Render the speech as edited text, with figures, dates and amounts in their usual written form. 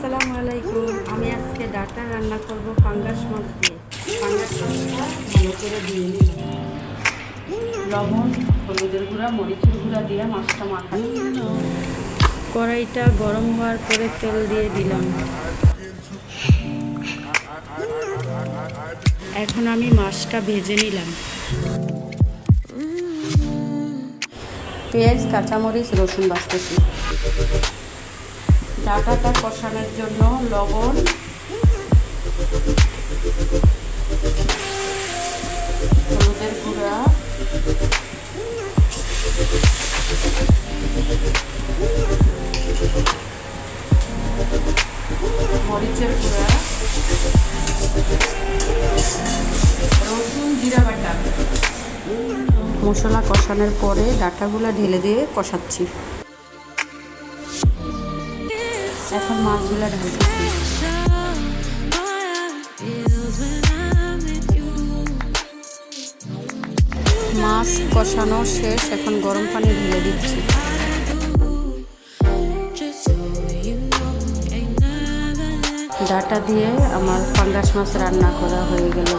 আসসালামু আলাইকুম। আমি আজকে ডাটা রান্না করব পাঙ্গাস মাছ দিয়ে। পাঙ্গাস মাছটা ভালো করে দিয়ে নিলাম, লবণ, হলুদের গুঁড়া, মরিচের গুঁড়া দিয়ে মাছটা মাখানো। কড়াইটা গরম হওয়ার পরে তেল দিয়ে দিলাম। এখন আমি মাছটা ভেজে নিলাম। পেঁয়াজ, কাঁচামরিচ, রসুন বাছতেছি। ডাটাটা কষানোর জন্য লবণ, হলুদের গুঁড়া, মরিচের গুঁড়া, রসুন, জিরা বাটা, মশলা কষানোর পরে ডাটাগুলো ঢেলে দিয়ে কষাচ্ছি। এখন মাছগুলো ঢালতেছি। মাছ কষানো শেষ, এখন গরম পানি ঢেলে দিচ্ছি। ডাটা দিয়ে আমার পাঙ্গাস মাছ রান্না করা হয়ে গেল।